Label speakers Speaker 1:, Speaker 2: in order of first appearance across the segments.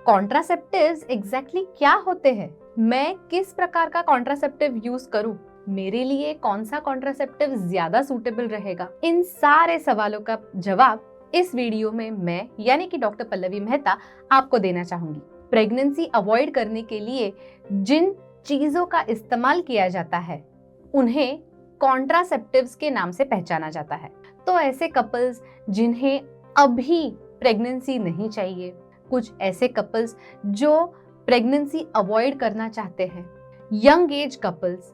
Speaker 1: Contraceptives exactly क्या होते हैं? मैं किस प्रकार का कॉन्ट्रासेप्टिव यूज करूं? मेरे लिए कौन सा कॉन्ट्रासेप्टिव ज्यादा सूटेबल रहेगा? इन सारे सवालों का जवाब इस वीडियो में मैं यानी कि डॉक्टर पल्लवी मेहता आपको देना चाहूंगी। प्रेगनेंसी अवॉइड करने के लिए जिन चीजों का इस्तेमाल किया जाता है उन्हें कॉन्ट्रासेप्टिव्स के नाम से पहचाना जाता है। तो ऐसे कपल्स जिन्हें अभी प्रेगनेंसी नहीं चाहिए, कुछ ऐसे कपल्स जो प्रेगनेंसी अवॉइड करना चाहते हैं, यंग एज कपल्स,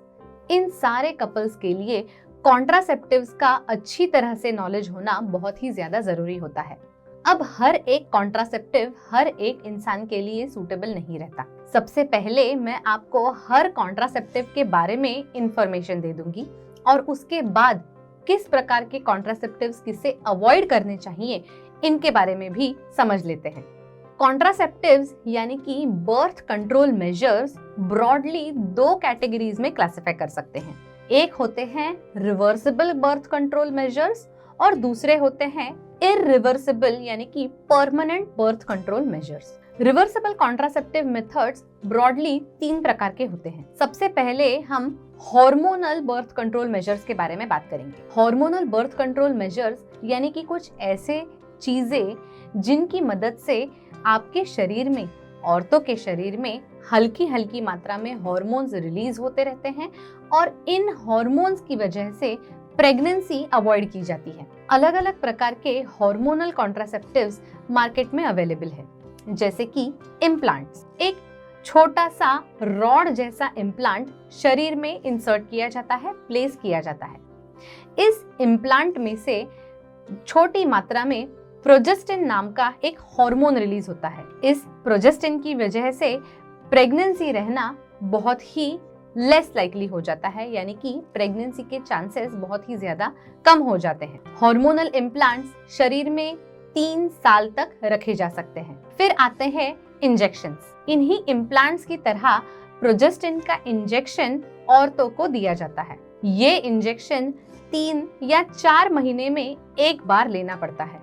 Speaker 1: इन सारे कपल्स के लिए कॉन्ट्रासेप्टिव्स का अच्छी तरह से नॉलेज होना बहुत ही ज्यादा जरूरी होता है। अब हर एक कॉन्ट्रासेप्टिव हर एक इंसान के लिए सूटेबल नहीं रहता। सबसे पहले मैं आपको हर कॉन्ट्रासेप्टिव के बारे में इंफॉर्मेशन दे दूंगी और उसके बाद किस प्रकार के कॉन्ट्रासेप्टिव्स किसे अवॉइड करने चाहिए इनके बारे में भी समझ लेते हैं। कॉन्ट्रासेप्टिव्स यानी कि बर्थ कंट्रोल मेजर्स ब्रॉडली दो कैटेगरीज में क्लासिफाई कर सकते हैं। एक होते हैं रिवर्सिबल बर्थ कंट्रोल मेजर्स और दूसरे होते हैं इररिवर्सिबल यानी कि permanent birth control measures. Reversible contraceptive methods broadly 3 प्रकार के होते हैं। सबसे पहले हम हार्मोनल बर्थ कंट्रोल मेजर्स के बारे में बात करेंगे। हार्मोनल बर्थ कंट्रोल मेजर्स यानी कि कुछ ऐसे चीजें जिनकी मदद से आपके शरीर में, औरतों के शरीर में हल्की हल्की मात्रा में हार्मोन्स रिलीज होते रहते हैं और इन हार्मोन्स की वजह से प्रेगनेंसी अवॉइड की जाती है। अलग अलग प्रकार के हार्मोनल कॉन्ट्रासेप्टिव्स मार्केट में अवेलेबल है, जैसे कि इम्प्लांट्स। एक छोटा सा रॉड जैसा इम्प्लांट शरीर में इंसर्ट किया जाता है, प्लेस किया जाता है। इस इम्प्लांट में से छोटी मात्रा में प्रोजेस्टिन नाम का एक हार्मोन रिलीज होता है। इस प्रोजेस्टिन की वजह से प्रेगनेंसी रहना बहुत ही लेस लाइकली हो जाता है, यानी कि प्रेगनेंसी के चांसेस बहुत ही ज्यादा कम हो जाते हैं। हार्मोनल इम्प्लांट्स शरीर में 3 साल तक रखे जा सकते हैं। फिर आते हैं इंजेक्शंस। इन्हीं इम्प्लांट्स की तरह प्रोजेस्टिन का इंजेक्शन औरतों को दिया जाता है। ये इंजेक्शन 3 या 4 महीने में एक बार लेना पड़ता है।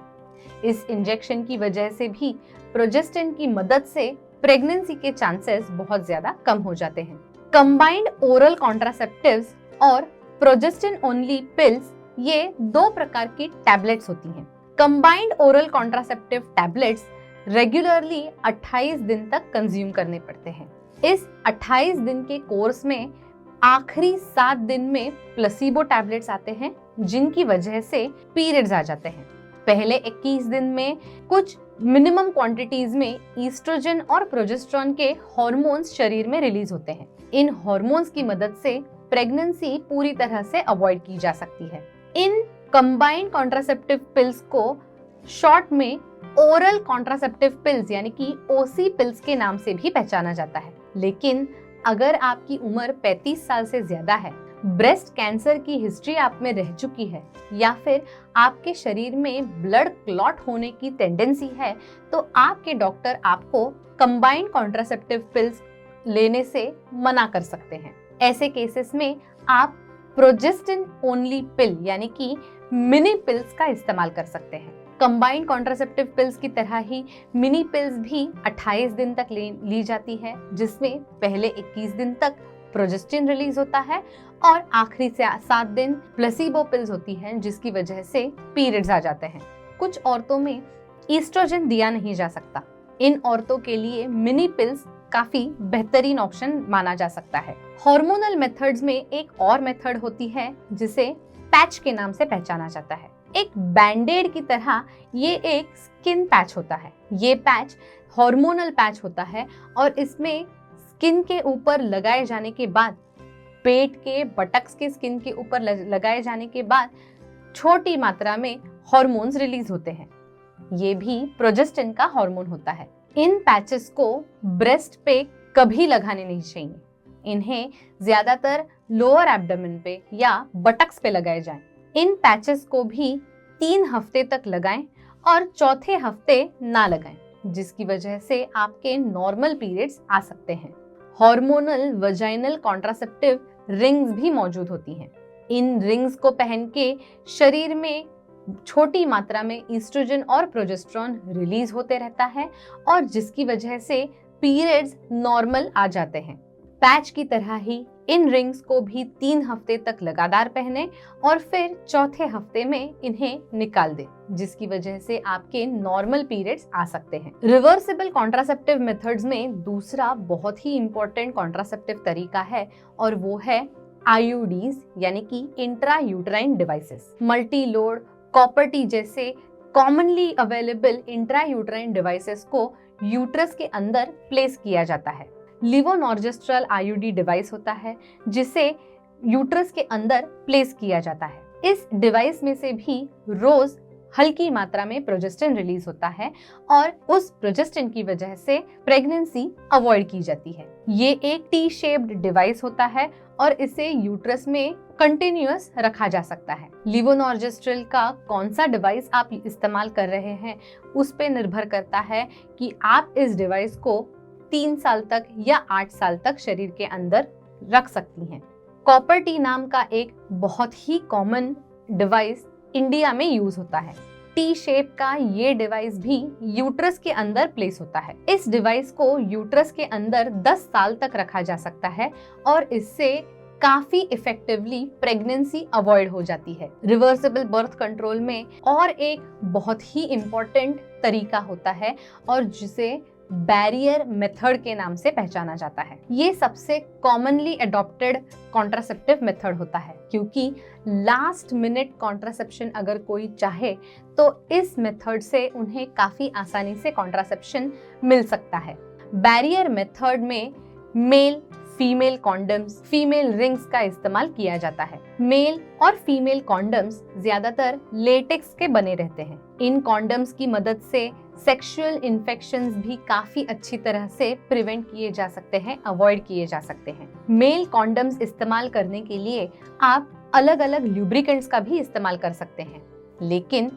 Speaker 1: इस इंजेक्शन की वजह से भी प्रोजेस्टिन की मदद से प्रेगनेंसी के चांसेस बहुत ज्यादा कम हो जाते हैं। कंबाइंड ओरल कॉन्ट्रासेप्टिव्स और प्रोजेस्टिन ओनली पिल्स, ये 2 प्रकार की टैबलेट्स होती हैं। Combined oral contraceptive tablets regularly 28 दिन तक कंज्यूम करने पड़ते हैं। इस 28 दिन के कोर्स में आखिरी 7 दिन में प्लेसिबो टैबलेट्स आते हैं, जिनकी वजह से पीरियड्स आ जाते हैं। पहले 21 दिन में कुछ मिनिमम क्वांटिटीज में ईस्ट्रोजन और प्रोजेस्टेरॉन के हार्मोन्स शरीर में रिलीज होते हैं। इन हार्मोन्स की मदद से प्रेगनेंसी पूरी तरह से अवॉइड की जा सकती है। इन कंबाइंड कॉन्ट्रासेप्टिव पिल्स को शॉर्ट में ओरल कॉन्ट्रासेप्टिव पिल्स यानी कि ओसी पिल्स के नाम से भी पहचाना जाता है। लेकिन अगर आपकी उम्र 35 साल से ज्यादा है, ब्रेस्ट कैंसर की हिस्ट्री आप में रह चुकी है या फिर आपके शरीर में ब्लड क्लॉट होने की टेंडेंसी है, तो आपके डॉक्टर आपको कंबाइंड कॉन्ट्रासेप्टिव पिल्स लेने से मना कर सकते हैं। ऐसे केसेस में आप प्रोजेस्टिन ओनली पिल यानी कि मिनी पिल्स का इस्तेमाल कर सकते हैं। कंबाइंड कॉन्ट्रासेप्टिव पिल्स की तरह ही मिनी पिल्स भी 28 दिन तक ली जाती है, जिसमें पहले 21 दिन तक प्रोजेस्टिन रिलीज होता है और आखिरी से 7 दिन प्लेसिबो पिल्स होती हैं, जिसकी वजह से पीरियड्स आ जाते हैं। कुछ औरतों में ईस्ट्रोजन दिया नहीं जा सकता। इन औरतों के लिए मिनी पिल्स काफी बेहतरीन ऑप्शन माना जा सकता है। हार्मोनल मेथड्स में एक और मेथड होती है जिसे पैच के नाम से पहचाना जाता है। एक बैंडेड की तरह ये एक स्किन पैच होता है। ये पैच हार्मोनल पैच होता है और इसमें स्किन के ऊपर लगाए जाने के बाद, पेट के, बटक्स के स्किन के ऊपर लगाए जाने के बाद छोटी मात्रा में हार्मोन्स रिलीज होते हैं। ये भी प्रोजेस्टिन का हार्मोन होता है। इन पैचेस को ब्रेस्ट पे कभी लगाने नहीं चाहिए। इन्हें ज्यादातर लोअर एब्डोमेन पे या बटक्स पे लगाए जाएं। इन पैचेस को भी 3 हफ्ते तक लगाएं और चौथे हफ्ते ना लगाएं, जिसकी वजह से आपके नॉर्मल पीरियड्स आ सकते हैं। हार्मोनल वजाइनल कॉन्ट्रासेप्टिव रिंग्स भी मौजूद होती हैं। इन रिंग्स को पहन के शरीर में छोटी मात्रा में ईस्ट्रोजन और प्रोजेस्टेरॉन रिलीज होते रहता है और जिसकी वजह से पीरियड्स नॉर्मल आ जाते हैं। पैच की तरह ही इन रिंग्स को भी 3 हफ्ते तक लगातार पहने और फिर चौथे हफ्ते में इन्हें निकाल दें, जिसकी वजह से आपके नॉर्मल पीरियड्स आ सकते हैं। रिवर्सिबल कॉन्ट्रासेप्टिव मेथड्स में दूसरा बहुत ही इंपॉर्टेंट कॉन्ट्रासेप्टिव तरीका है और वो है आईयूडीज यानी कि intra uterine devices. Multi load, copper T जैसे commonly available intra uterine devices को यूट्रस के अंदर प्लेस किया जाता है। लिवोनॉर्जेस्ट्रल आईयूडी डिवाइस होता है जिसे यूट्रस के अंदर प्लेस किया जाता है। इस डिवाइस में से भी रोज हल्की मात्रा में प्रोजेस्टेरॉन रिलीज होता है और उस प्रोजेस्टेरॉन की वजह से प्रेगनेंसी अवॉइड की जाती है। ये एक टी शेप्ड डिवाइस होता है और इसे यूट्रस में कंटिन्यूअस रखा जा सकता है। लिवोनॉर्जेस्ट्रल का कौन सा डिवाइस आप इस्तेमाल कर रहे हैं उस पे निर्भर करता है कि आप इस डिवाइस को 3 साल तक या 8 साल तक शरीर के अंदर रख सकती हैं। कॉपर टी नाम का एक बहुत ही कॉमन डिवाइस इंडिया में यूज होता है। टी शेप का ये डिवाइस भी यूट्रस के अंदर प्लेस होता है। इस डिवाइस को यूट्रस के अंदर 10 साल तक रखा जा सकता है और इससे काफी इफेक्टिवली प्रेगनेंसी अवॉइड हो जाती है। रिवर्सिबल बर्थ कंट्रोल में और एक बहुत ही इम्पोर्टेंट तरीका होता है और जिसे बैरियर मेथड के नाम से पहचाना जाता है। ये सबसे कॉमनली अडॉप्टेड कॉन्ट्रासेप्टिव मेथड होता है क्योंकि लास्ट मिनट कॉन्ट्रासेप्शन अगर कोई चाहे तो इस मेथड से उन्हें काफी आसानी से कॉन्ट्रासेप्शन मिल सकता है। बैरियर मेथड में male female condoms, female rings का इस्तेमाल किया जाता है। मेल और फीमेल कॉन्डम्स ज्यादातर लेटेक्स के बने रहते हैं। इन कॉन्डम्स की मदद से सेक्सुअल इन्फेक्शंस भी काफी अच्छी तरह से प्रिवेंट किए जा सकते हैं, अवॉइड किए जा सकते हैं। मेल कॉन्डम्स इस्तेमाल करने के लिए आप अलग अलग ल्यूब्रिकेंट्स का भी इस्तेमाल कर सकते हैं, लेकिन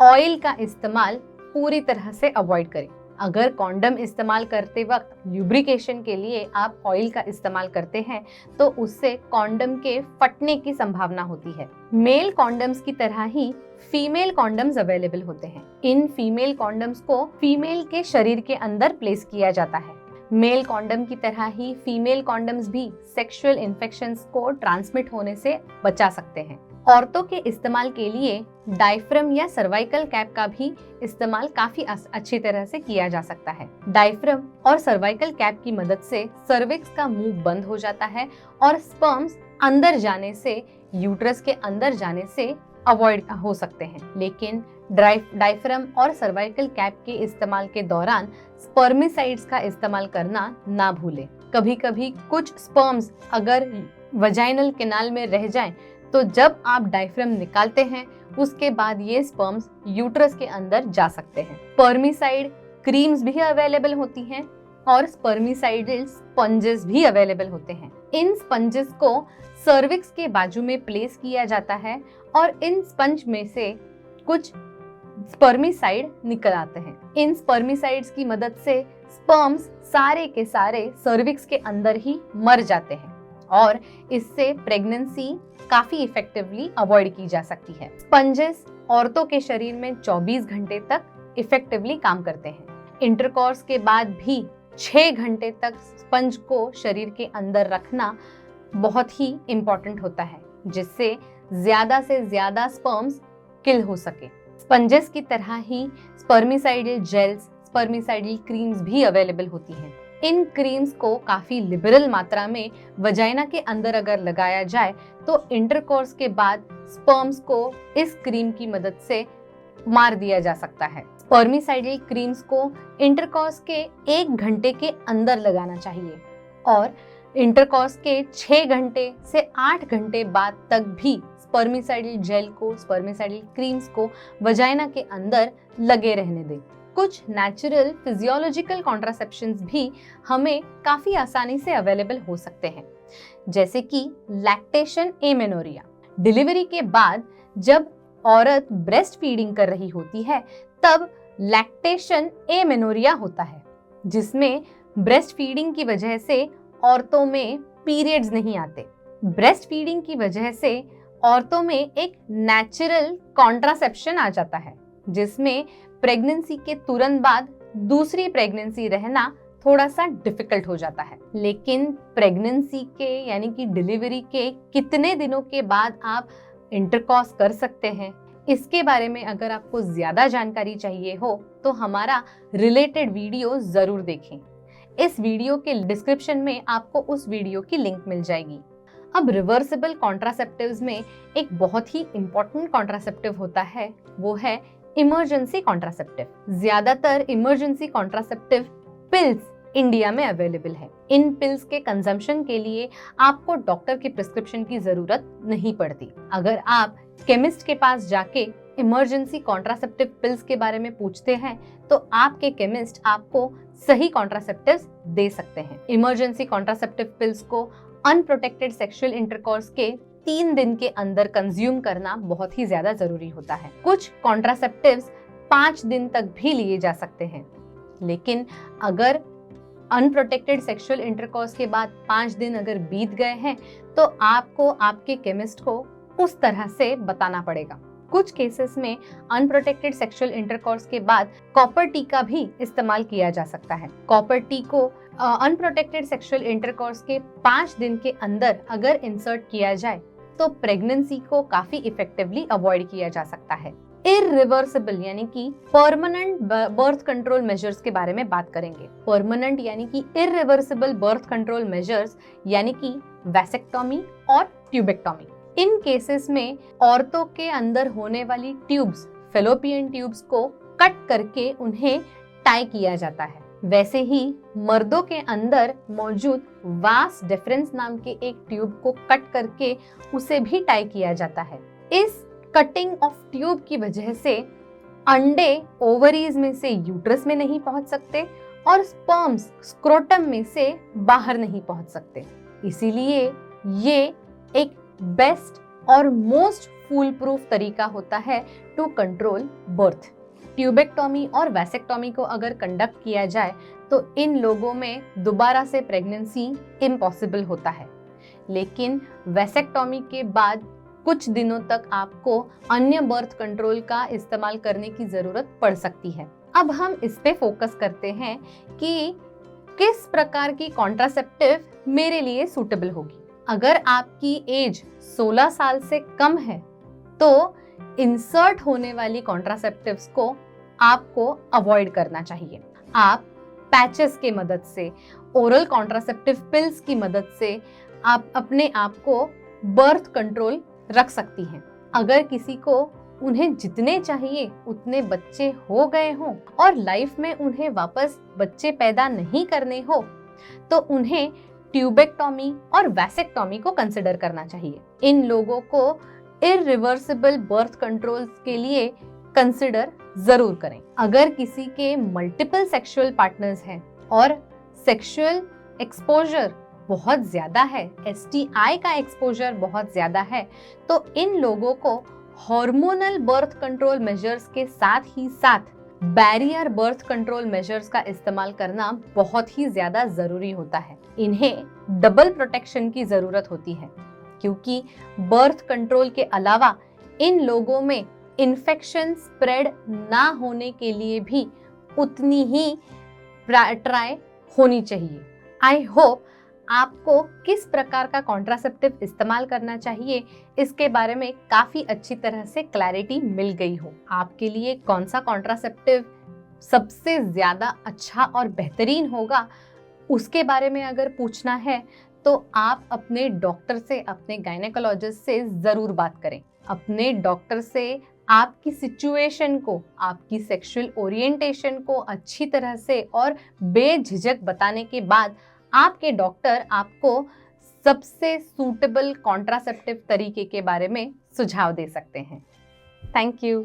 Speaker 1: ऑयल का इस्तेमाल पूरी तरह से अवॉइड करें। अगर कॉन्डम इस्तेमाल करते वक्त ल्यूब्रिकेशन के लिए आप ऑयल का इस्तेमाल करते हैं तो उससे कॉन्डम के फटने की संभावना होती है। मेल कॉन्डम्स की तरह ही फीमेल कॉन्डम्स अवेलेबल होते हैं। इन फीमेल कॉन्डम्स को फीमेल के शरीर के अंदर प्लेस किया जाता है। मेल कॉन्डम की तरह ही फीमेल कॉन्डम्स भी सेक्सुअल इन्फेक्शंस को ट्रांसमिट होने से बचा सकते हैं। औरतों के इस्तेमाल के लिए डायफ्राम या सर्वाइकल कैप का भी इस्तेमाल काफी अच्छी तरह से किया जा सकता है। डायफ्राम और सर्वाइकल कैप की मदद से सर्विक्स का मुंह बंद हो जाता है और स्पर्म्स अंदर जाने से, यूट्रस के अंदर जाने से अवॉइड हो सकते हैं। लेकिन डायफ्राम और सर्वाइकल कैप के इस्तेमाल के दौरान स्पर्मिसाइड्स का इस्तेमाल करना ना भूलें। कभी कभी कुछ स्पर्म्स अगर वजाइनल कैनाल में रह जाएं तो जब आप डायफ्राम निकालते हैं उसके बाद ये स्पर्म्स यूट्रस के अंदर जा सकते हैं। स्पर्मिसाइड क्रीम्स भी अवेलेबल होती हैं और स्पर्मिसाइडल स्पंजेस भी अवेलेबल होते हैं। इन स्पंजेस को सर्विक्स के बाजू में प्लेस किया जाता है और इन स्पंज में से कुछ स्पर्मिसाइड निकल आते हैं। इन स्पर्मिसाइड्स की मदद से स्पर्म्स सारे के सारे सर्विक्स के अंदर ही मर जाते हैं और इससे प्रेगनेंसी काफी इफेक्टिवली अवॉइड की जा सकती है। स्पंजेस औरतों के शरीर में 24 घंटे तक इफेक्टिवली काम करते हैं। इंटरकॉर्स के बाद भी 6 घंटे तक स्पंज को शरीर के अंदर रखना बहुत ही इम्पोर्टेंट होता है, जिससे ज्यादा से ज्यादा स्पर्म्स किल हो सके। स्पंजेस की तरह ही स्पर्मिसाइडल जेल्स, स्पर्मिसाइडल क्रीम्स भी अवेलेबल होती हैं। इन क्रीम्स को काफी लिबरल मात्रा में वजाइना के अंदर अगर लगाया जाए तो इंटरकोर्स के बाद स्पर्म्स को इस क्रीम की मदद से मार दिया जा सकता है। स्पर्मिसाइडल क्रीम्स को इंटरकोर्स के 1 घंटे के अंदर लगाना चाहिए और इंटरकोर्स के 6 घंटे से 8 घंटे बाद तक भी स्पर्मिसाइडल जेल को, स्पर्मिसाइडल क्रीम्स को वजाइना के अंदर लगे रहने दें। कुछ नेचुरल फिजियोलॉजिकल कॉन्ट्रासेप्शंस भी हमें काफी आसानी से अवेलेबल हो सकते हैं, जैसे कि लैक्टेशन एमेनोरिया। डिलीवरी के बाद जब औरत ब्रेस्ट फीडिंग कर रही होती है तब लैक्टेशन एमेनोरिया होता है, जिसमें ब्रेस्ट फीडिंग की वजह से औरतों में पीरियड्स नहीं आते। ब्रेस्ट फीडिंग की वजह से औरतों में एक नेचुरल कॉन्ट्रासेप्शन आ जाता है, जिसमें प्रेगनेंसी के तुरंत बाद दूसरी प्रेगनेंसी रहना थोड़ा सा डिफिकल्ट हो जाता है। लेकिन प्रेगनेंसी के यानी कि डिलीवरी के कितने दिनों के बाद आप इंटरकॉर्स कर सकते हैं, इसके बारे में अगर आपको ज्यादा जानकारी चाहिए हो तो हमारा रिलेटेड वीडियो जरूर देखें। इस वीडियो के डिस्क्रिप्शन में आपको उस वीडियो की लिंक मिल जाएगी। अब रिवर्सिबल कॉन्ट्रासेप्टिव्स में एक बहुत ही इंपॉर्टेंट कॉन्ट्रासेप्टिव होता है, वो है इमरजेंसी कॉन्ट्रासेप्टिव। ज्यादातर इमरजेंसी कॉन्ट्रासेप्टिव पिल्स इंडिया में अवेलेबल है। इन पिल्स के कंजम्पशन के लिए आपको डॉक्टर की प्रिस्क्रिप्शन की जरूरत नहीं पड़ती। अगर आप केमिस्ट के पास जाके इमरजेंसी कॉन्ट्रासेप्टिव पिल्स के बारे में पूछते हैं तो आपके केमिस्ट आपको सही कॉन्ट्रासेप्टिव्स दे सकते हैं। इमरजेंसी कॉन्ट्रासेप्टिव पिल्स को अनप्रोटेक्टेड सेक्सुअल इंटरकॉर्स के 3 दिन के अंदर कंज्यूम करना बहुत ही ज्यादा जरूरी होता है। कुछ कॉन्ट्रासेप्टिव्स 5 दिन तक भी लिए जा सकते हैं, लेकिन अगर अनप्रोटेक्टेड सेक्सुअल इंटरकॉर्स के बाद 5 दिन अगर बीत गए हैं तो आपको आपके केमिस्ट को उस तरह से बताना पड़ेगा। कुछ केसेस में अनप्रोटेक्टेड सेक्सुअल इंटरकॉर्स के बाद कॉपर टी का भी इस्तेमाल किया जा सकता है। कॉपर टी को अनप्रोटेक्टेड सेक्सुअल इंटरकॉर्स के 5 दिन के अंदर अगर इंसर्ट किया जाए तो प्रेगनेंसी को काफी इफेक्टिवली अवॉइड किया जा सकता है। इररिवर्सिबल यानी कि परमानेंट बर्थ कंट्रोल मेजर्स के बारे में बात करेंगे। परमानेंट यानी कि इररिवर्सिबल बर्थ कंट्रोल मेजर्स यानी कि वैसेक्टोमी और ट्यूबेक्टोमी। इन केसेस में औरतों के अंदर होने वाली ट्यूब्स, फेलोपियन ट्यूब्स को कट करके उन्हें टाई किया जाता है। वैसे ही मर्दों के अंदर मौजूद वास डिफरेंस नाम के एक ट्यूब को कट करके उसे भी टाई किया जाता है। इस कटिंग ऑफ ट्यूब की वजह से अंडे ओवरीज में से यूट्रस में नहीं पहुंच सकते और स्पर्म्स स्क्रोटम में से बाहर नहीं पहुंच सकते। इसीलिए ये एक बेस्ट और मोस्ट फूल प्रूफ तरीका होता है टू कंट्रोल बर्थ। ट्यूबेक्टोमी और वैसेक्टोमी को अगर कंडक्ट किया जाए तो इन लोगों में दोबारा से प्रेगनेंसी इम्पॉसिबल होता है, लेकिन वैसेक्टोमी के बाद कुछ दिनों तक आपको अन्य बर्थ कंट्रोल का इस्तेमाल करने की जरूरत पड़ सकती है। अब हम इस पे फोकस करते हैं कि किस प्रकार की कॉन्ट्रासेप्टिव मेरे लिए सूटेबल होगी। अगर आपकी एज 16 साल से कम है तो इंसर्ट होने वाली कॉन्ट्रासेप्टिव्स को आपको अवॉइड करना चाहिए। आप पैचेस के मदद से, ओरल कॉन्ट्रासेप्टिव पिल्स की मदद से आप अपने आप को बर्थ कंट्रोल रख सकती हैं। अगर किसी को उन्हें जितने चाहिए उतने बच्चे हो गए हों और लाइफ में उन्हें वापस बच्चे पैदा नहीं करने हो तो उन्हें ट्यूबेक्टोमी और वैसेक्टोमी को कंसिडर करना चाहिए। इन लोगों को इररिवर्सिबल बर्थ कंट्रोल के लिए कंसिडर जरूर करें। अगर किसी के मल्टीपल सेक्सुअल पार्टनर्स हैं और सेक्सुअल एक्सपोजर बहुत ज्यादा है, STI का एक्सपोजर बहुत ज्यादा है, तो इन लोगों को हार्मोनल बर्थ कंट्रोल मेजर्स के साथ ही साथ बैरियर बर्थ कंट्रोल मेजर्स का इस्तेमाल करना बहुत ही ज्यादा जरूरी होता है। इन्हें डबल प्रोटेक्शन की जरूरत होती है, क्योंकि बर्थ कंट्रोल के अलावा इन लोगों में इन्फेक्शन स्प्रेड ना होने के लिए भी उतनी ही ट्राई होनी चाहिए। आई होप आपको किस प्रकार का कॉन्ट्रासेप्टिव इस्तेमाल करना चाहिए इसके बारे में काफी अच्छी तरह से क्लैरिटी मिल गई हो। आपके लिए कौन सा कॉन्ट्रासेप्टिव सबसे ज्यादा अच्छा और बेहतरीन होगा उसके बारे में अगर पूछना है तो आप अपने डॉक्टर से, अपने गायनेकोलॉजिस्ट से जरूर बात करें। अपने डॉक्टर से आपकी सिचुएशन को, आपकी सेक्सुअल ओरिएंटेशन को अच्छी तरह से और बेझिझक बताने के बाद आपके डॉक्टर आपको सबसे सूटेबल कॉन्ट्रासेप्टिव तरीके के बारे में सुझाव दे सकते हैं। Thank you.